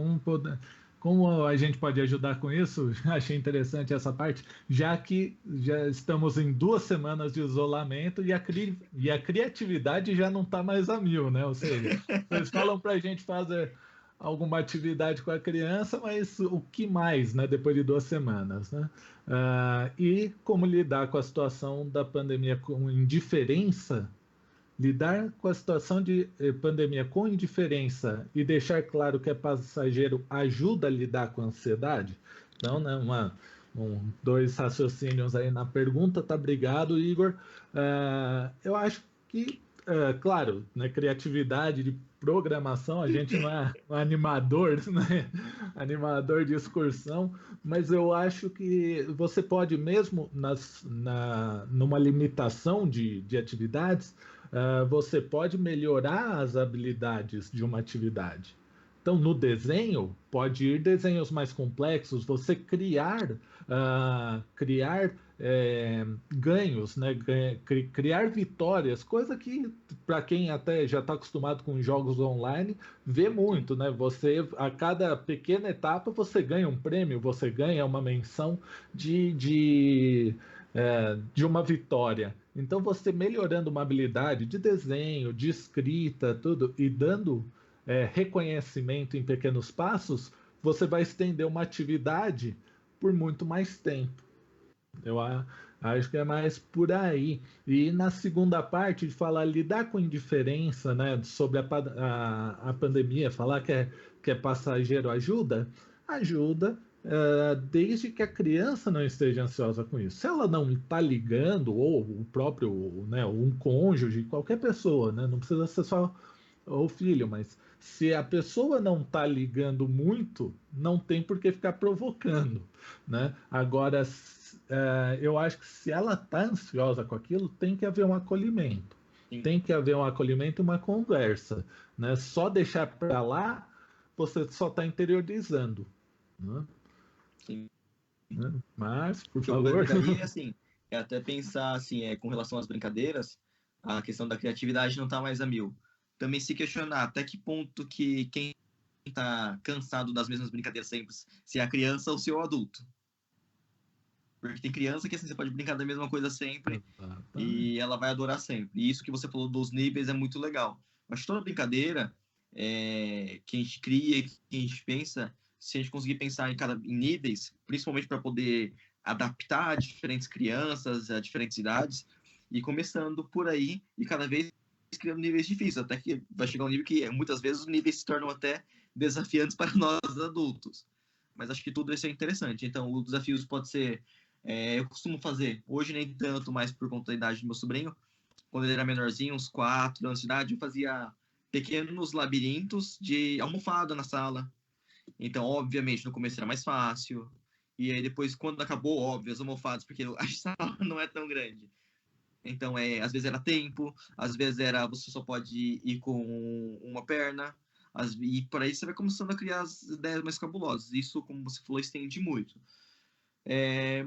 Como a gente pode ajudar com isso? Achei interessante essa parte, já que já estamos em 2 semanas de isolamento e a criatividade já não está mais a mil, né? Ou seja, vocês falam para a gente fazer alguma atividade com a criança, mas o que mais, né? Depois de 2 semanas, né? E como lidar com a situação da pandemia com indiferença, lidar com a situação de pandemia com indiferença e deixar claro que é passageiro ajuda a lidar com a ansiedade? Então, né, dois raciocínios aí na pergunta, tá? Obrigado, Igor. Eu acho que, claro, né, criatividade de programação, a gente não é um animador, né? Animador de excursão, mas eu acho que você pode, mesmo numa limitação de atividades, você pode melhorar as habilidades de uma atividade. Então, no desenho, pode ir desenhos mais complexos, você criar ganhos, né? Criar vitórias, coisa que, para quem até já está acostumado com jogos online, vê muito, né? Você, a cada pequena etapa, você ganha um prêmio, você ganha uma menção de uma vitória. Então, você melhorando uma habilidade de desenho, de escrita, tudo, e dando reconhecimento em pequenos passos, você vai estender uma atividade por muito mais tempo. Eu acho que é mais por aí. E na segunda parte, de falar, lidar com indiferença, né, sobre a pandemia, falar que é passageiro ajuda, desde que a criança não esteja ansiosa com isso. Se ela não está ligando, ou o próprio, né, um cônjuge, qualquer pessoa, né, não precisa ser só o filho, mas se a pessoa não está ligando muito, não tem por que ficar provocando, né? Agora, eu acho que se ela está ansiosa com aquilo, tem que haver um acolhimento. Sim. Tem que haver um acolhimento e uma conversa, né? Só deixar para lá, você só está interiorizando, né? Sim. Mas, por favor. O que eu colocaria assim, é até pensar assim, com relação às brincadeiras, a questão da criatividade não está mais a mil. Também se questionar até que ponto que quem está cansado das mesmas brincadeiras sempre, se é a criança ou se é o adulto. Porque tem criança que assim, você pode brincar da mesma coisa sempre e ela vai adorar sempre. E isso que você falou dos níveis é muito legal. Mas toda brincadeira que a gente cria, que a gente pensa, se a gente conseguir pensar em níveis, principalmente para poder adaptar a diferentes crianças, a diferentes idades, e começando por aí, e cada vez criando níveis difíceis, até que vai chegar um nível que muitas vezes os níveis se tornam até desafiantes para nós adultos. Mas acho que tudo isso é interessante. Então, os desafios pode ser... eu costumo fazer, hoje nem tanto, mais por conta da idade do meu sobrinho, quando ele era menorzinho, uns 4 anos de idade, eu fazia pequenos labirintos de almofada na sala. Então, obviamente, no começo era mais fácil. E aí depois, quando acabou, óbvio, as almofadas, porque a sala não é tão grande. Então, às vezes era tempo, às vezes era você só pode ir com uma perna. E por aí você vai começando a criar as ideias mais cabulosas. Isso, como você falou, estende muito.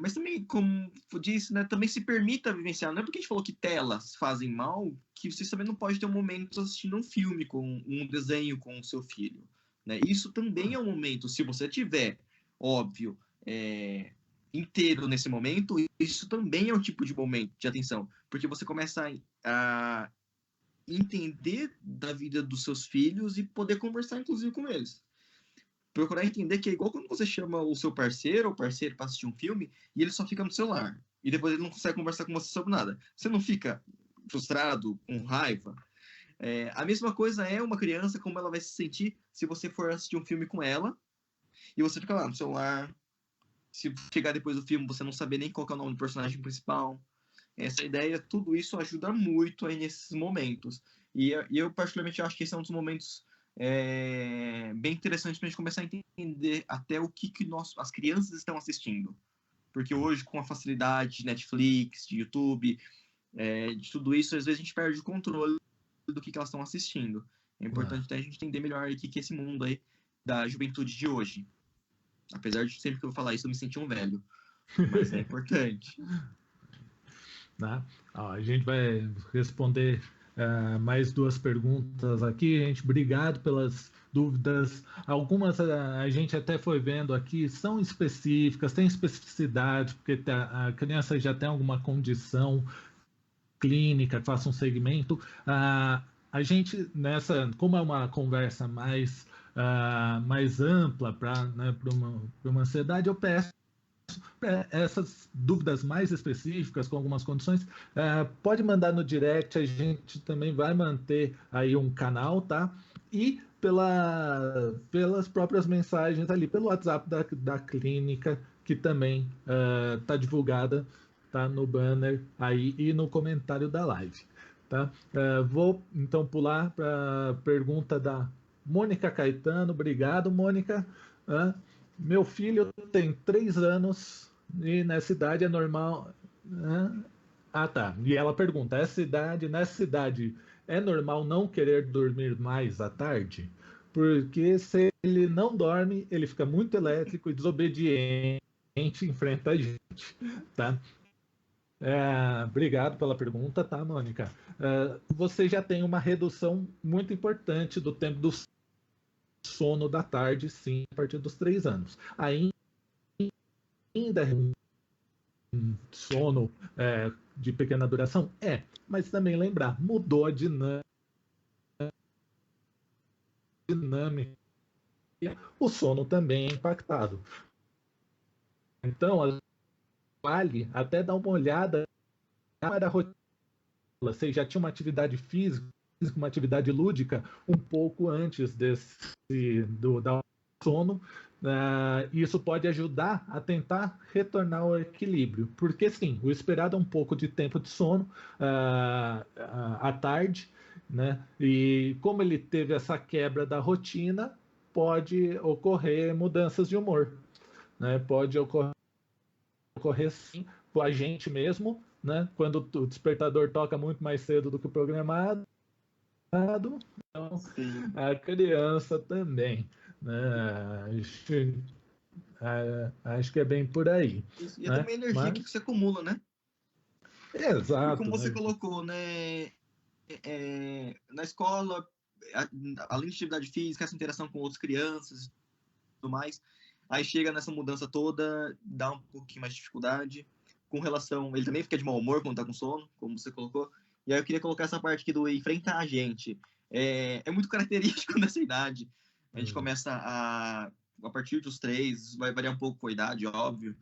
Mas também, como eu disse, né, também se permita vivenciar. Não é porque a gente falou que telas fazem mal, que você também não pode ter um momento assistindo um filme, com um desenho com o seu filho. Né? Isso também é um momento, se você tiver, óbvio, inteiro nesse momento, isso também é um tipo de momento de atenção, porque você começa a entender da vida dos seus filhos e poder conversar, inclusive, com eles. Procurar entender que é igual quando você chama o seu parceiro ou parceiro para assistir um filme e ele só fica no celular, e depois ele não consegue conversar com você sobre nada. Você não fica frustrado, com raiva? A mesma coisa é uma criança, como ela vai se sentir se você for assistir um filme com ela e você fica lá no celular. Se chegar depois do filme, você não saber nem qual é o nome do personagem principal. Essa ideia, tudo isso ajuda muito aí nesses momentos. E eu particularmente, acho que esse é um dos momentos bem interessantes para a gente começar a entender até o que as crianças estão assistindo. Porque hoje, com a facilidade de Netflix, de YouTube, de tudo isso, às vezes a gente perde o controle do que elas estão assistindo. É importante até a gente entender melhor o que é esse mundo aí da juventude de hoje. Apesar de sempre que eu vou falar isso, eu me senti um velho. Mas é importante. Né? A gente vai responder mais 2 perguntas aqui. Gente, obrigado pelas dúvidas. Algumas a gente até foi vendo aqui, são específicas, tem especificidade, porque a criança já tem alguma condição clínica, que faça um segmento. A gente, como é uma conversa mais ampla para uma ansiedade, eu peço essas dúvidas mais específicas, com algumas condições, pode mandar no direct, a gente também vai manter aí um canal, tá? E pelas próprias mensagens ali, pelo WhatsApp da clínica, que também está divulgada, tá no banner aí e no comentário da live. Tá? Vou então pular para a pergunta da Mônica Caetano. Obrigado, Mônica. Meu filho tem 3 anos e nessa idade é normal. Tá. E ela pergunta: nessa idade é normal não querer dormir mais à tarde? Porque se ele não dorme, ele fica muito elétrico e desobediente, enfrenta a gente, tá? Obrigado pela pergunta, tá, Mônica? Você já tem uma redução muito importante do tempo do sono da tarde, sim, a partir dos 3 anos. Ainda é um sono de pequena duração? Mas também lembrar, mudou a dinâmica, o sono também é impactado. Então, vale até dar uma olhada na rotina. Você já tinha uma atividade física, uma atividade lúdica, um pouco antes do sono. Isso pode ajudar a tentar retornar ao equilíbrio, porque sim, o esperado é um pouco de tempo de sono à tarde, né? E como ele teve essa quebra da rotina, pode ocorrer mudanças de humor, né? Pode ocorrer sim com a gente mesmo, né? Quando o despertador toca muito mais cedo do que o programado, então a criança também, né? Acho que é bem por aí. Isso. E é também a energia que você acumula, né? Exato. E como você colocou, né? Na escola, além de atividade física, essa interação com outras crianças e tudo mais, aí chega nessa mudança toda, dá um pouquinho mais de dificuldade. Com relação, ele também fica de mau humor quando tá com sono, como você colocou. E aí eu queria colocar essa parte aqui do enfrentar a gente. É muito característico dessa idade. A gente começa a a partir dos 3, vai variar um pouco com a idade, óbvio.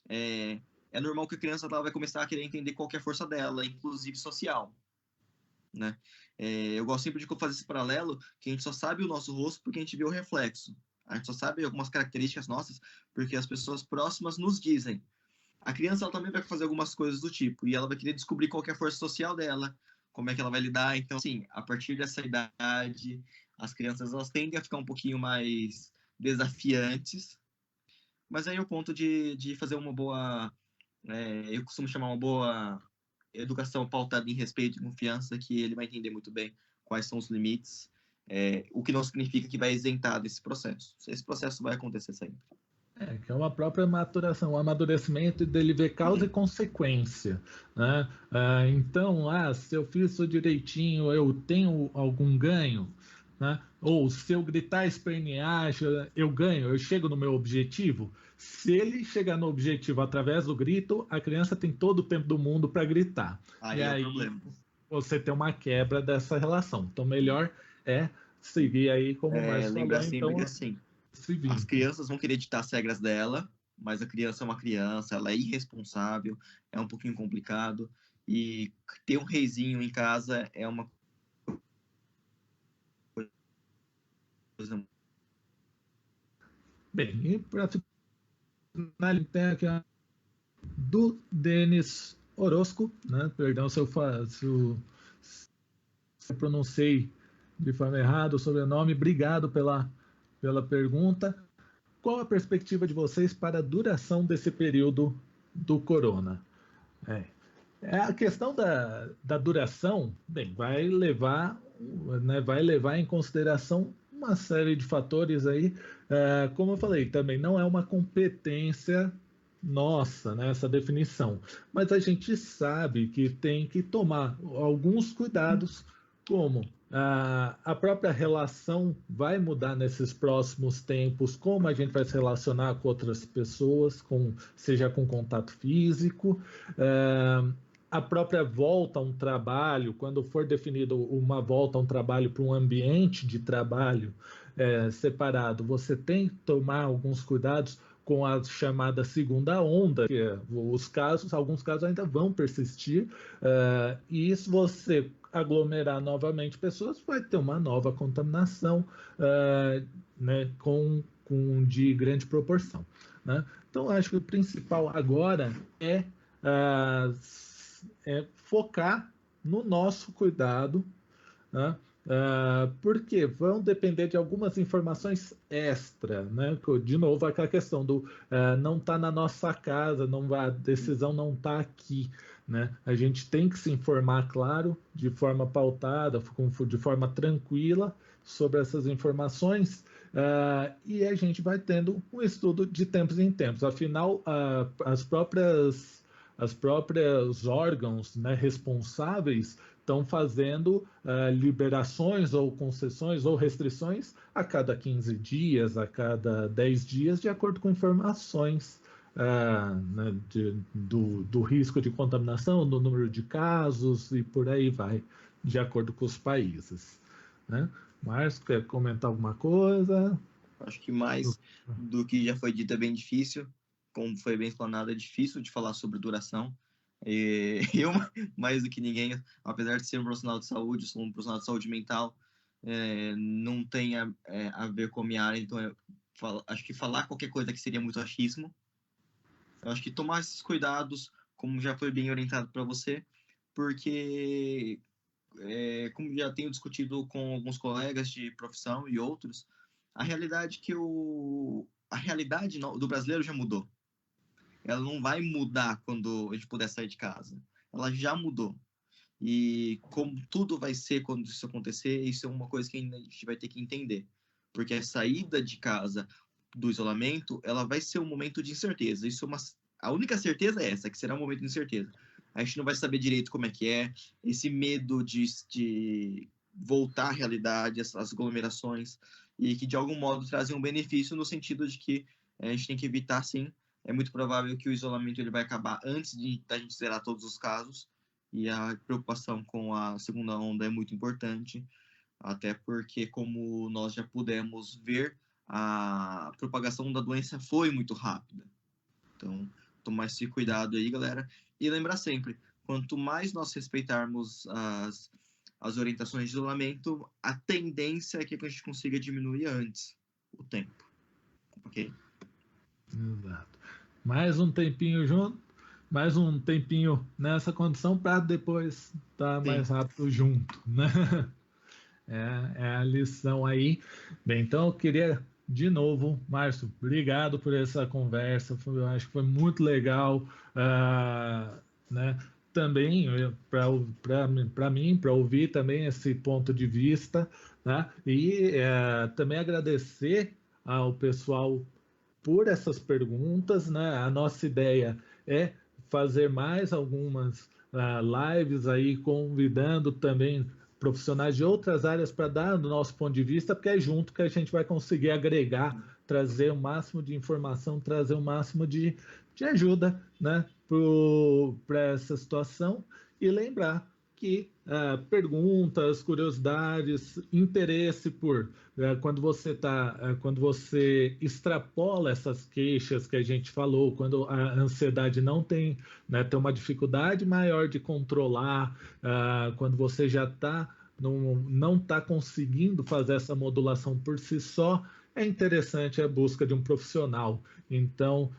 É normal que a criança ela vai começar a querer entender qual que é a força dela, inclusive social, né? Eu gosto sempre de fazer esse paralelo, que a gente só sabe o nosso rosto porque a gente vê o reflexo. A gente só sabe algumas características nossas porque as pessoas próximas nos dizem. A criança ela também vai fazer algumas coisas do tipo, e ela vai querer descobrir qual que é a força social dela, como é que ela vai lidar. Então, sim, a partir dessa idade, as crianças elas tendem a ficar um pouquinho mais desafiantes, mas aí é o ponto de fazer uma boa, eu costumo chamar uma boa educação pautada em respeito e confiança, que ele vai entender muito bem quais são os limites, o que não significa que vai isentar desse processo. Esse processo vai acontecer sempre. Que é uma própria maturação, um amadurecimento dele ver causa e consequência, né? Então, se eu fiz isso direitinho, eu tenho algum ganho, né? Ou se eu gritar, espernear, eu ganho, eu chego no meu objetivo. Se ele chegar no objetivo através do grito, a criança tem todo o tempo do mundo para gritar. Aí E é o aí problema. você tem uma quebra dessa relação. Então, melhor é seguir aí, como o Márcio falou, Lembrar sempre que então, assim, esse as vínculo. crianças vão querer ditar as regras dela, mas a criança é uma criança, ela é irresponsável, é um pouquinho complicado, e ter um reizinho em casa é uma coisa. Bem, e para finalizar, tem aqui a do Denis Orozco, né? Perdão se eu pronunciei de forma errada o sobrenome. Obrigado pela pergunta. Qual a perspectiva de vocês para a duração desse período do corona? É, a questão da duração, bem, vai levar em consideração uma série de fatores aí. Como eu falei, também não é uma competência nossa, né, essa definição, mas a gente sabe que tem que tomar alguns cuidados, como a própria relação vai mudar nesses próximos tempos, como a gente vai se relacionar com outras pessoas, seja com contato físico, a própria volta a um trabalho, quando for definido uma volta a um trabalho para um ambiente de trabalho separado, você tem que tomar alguns cuidados com a chamada segunda onda, que alguns casos ainda vão persistir, e se você aglomerar novamente pessoas, vai ter uma nova contaminação, né, de grande proporção. Né? Então, acho que o principal agora focar no nosso cuidado, né? Porque vão depender de algumas informações extra, né? De novo, aquela questão do não está na nossa casa, a decisão não está aqui, né? A gente tem que se informar, claro, de forma pautada, de forma tranquila sobre essas informações, e a gente vai tendo um estudo de tempos em tempos. Afinal, as próprias órgãos, né, responsáveis estão fazendo liberações ou concessões ou restrições a cada 15 dias, a cada 10 dias, de acordo com informações né, do risco de contaminação, do número de casos e por aí vai, de acordo com os países. Né? Márcio, quer comentar alguma coisa? Acho que mais do que já foi dito é bem difícil, como foi bem explanado, é difícil de falar sobre duração. Eu, mais do que ninguém, apesar de ser um profissional de saúde, sou um profissional de saúde mental, não tem a ver com a minha área, então acho que falar qualquer coisa que seria muito achismo. Eu acho que tomar esses cuidados, como já foi bem orientado para você, porque, como já tenho discutido com alguns colegas de profissão e outros, a realidade a realidade do brasileiro já mudou. Ela não vai mudar quando a gente puder sair de casa. Ela já mudou. E como tudo vai ser quando isso acontecer, isso é uma coisa que a gente vai ter que entender. Porque a saída de casa do isolamento, ela vai ser um momento de incerteza. A única certeza é essa, que será um momento de incerteza. A gente não vai saber direito como é que é, esse medo de voltar à realidade, essas aglomerações, e que de algum modo trazem um benefício no sentido de que a gente tem que evitar, sim. É muito provável que o isolamento ele vai acabar antes da gente zerar todos os casos, e a preocupação com a segunda onda é muito importante, até porque, como nós já pudemos ver, a propagação da doença foi muito rápida. Então, tomar esse cuidado aí, galera. E lembrar sempre, quanto mais nós respeitarmos as orientações de isolamento, a tendência é que a gente consiga diminuir antes o tempo. Ok? Exato. Mais um tempinho junto, mais um tempinho nessa condição para depois estar mais rápido junto, né? É a lição aí. Bem, então eu queria de novo, Márcio, obrigado por essa conversa. Eu acho que foi muito legal, né? Também para mim, para ouvir também esse ponto de vista, né? E também agradecer ao pessoal por essas perguntas, né? A nossa ideia é fazer mais algumas lives aí, convidando também profissionais de outras áreas para dar do nosso ponto de vista, porque é junto que a gente vai conseguir agregar, trazer o máximo de informação, trazer o máximo de ajuda, né, para essa situação. E lembrar que perguntas, curiosidades, interesse por quando você extrapola essas queixas que a gente falou, quando a ansiedade não tem, né, tem uma dificuldade maior de controlar, quando você já não está conseguindo fazer essa modulação por si só, é interessante a busca de um profissional. Então,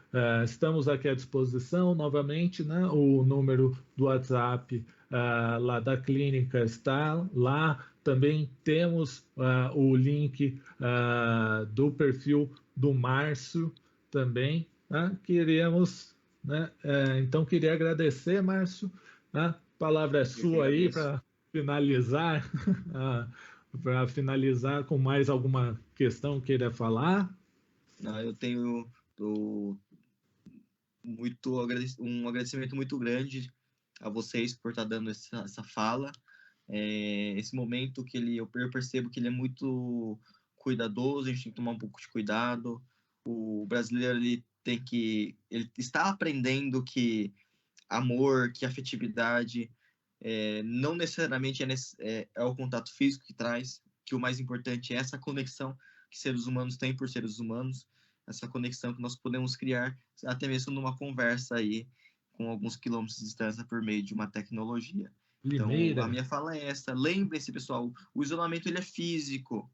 estamos aqui à disposição novamente, né? O número do WhatsApp lá da clínica está lá. Também temos o link do perfil do Márcio também. Queremos, né? Então, queria agradecer, Márcio. A palavra é sua aí para finalizar. Para finalizar com mais alguma questão queira falar? Eu tenho um agradecimento muito grande a vocês por estar dando essa fala. Esse momento que eu percebo que ele é muito cuidadoso, a gente tem que tomar um pouco de cuidado. O brasileiro ele está aprendendo que amor, que afetividade não necessariamente é o contato físico que traz, que o mais importante é essa conexão que seres humanos têm por seres humanos, essa conexão que nós podemos criar até mesmo numa conversa aí com alguns quilômetros de distância por meio de uma tecnologia. Então, a minha fala é essa. Lembrem-se, pessoal, o isolamento ele é físico.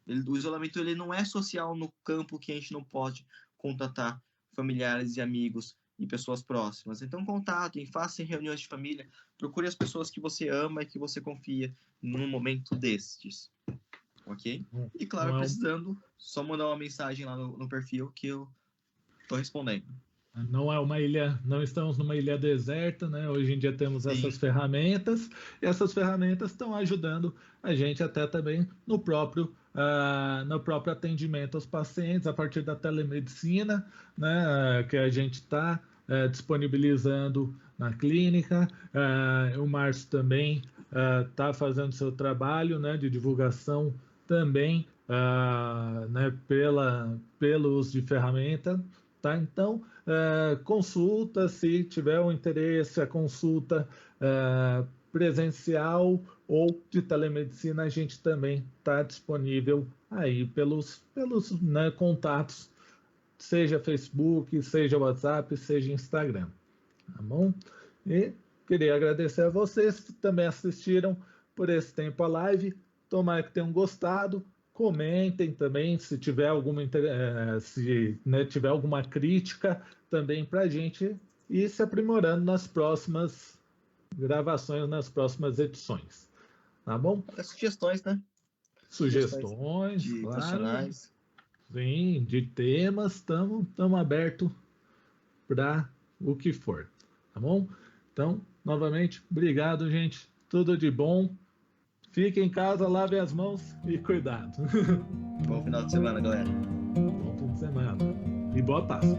O isolamento ele não é social no campo que a gente não pode contatar familiares e amigos e pessoas próximas. Então, contatem, façam reuniões de família, procure as pessoas que você ama e que você confia num momento destes. Ok? E, claro, precisando, só mandar uma mensagem lá no perfil que eu estou respondendo. Não é uma ilha, não estamos numa ilha deserta, né? Hoje em dia temos essas ferramentas, e essas ferramentas estão ajudando a gente até também no próprio atendimento aos pacientes, a partir da telemedicina, né? Que a gente está disponibilizando na clínica. O Márcio também está fazendo seu trabalho, né, de divulgação também, né, pelo uso de ferramenta. Tá? Então, consulta, se tiver um interesse, a consulta presencial ou de telemedicina, a gente também está disponível aí pelos né, contatos, seja Facebook, seja WhatsApp, seja Instagram. Tá bom? E queria agradecer a vocês que também assistiram por esse tempo a live. Tomara que tenham gostado. Comentem também se tiver tiver alguma crítica também para a gente ir se aprimorando nas próximas gravações, nas próximas edições. Tá bom? Sugestões, né? Sugestões, de claro. profissionais. Sim, de temas, estamos abertos para o que for. Tá bom? Então, novamente, obrigado, gente. Tudo de bom. Fique em casa, lave as mãos e cuidado. Bom final de semana, galera. Bom fim de semana. E boa Páscoa.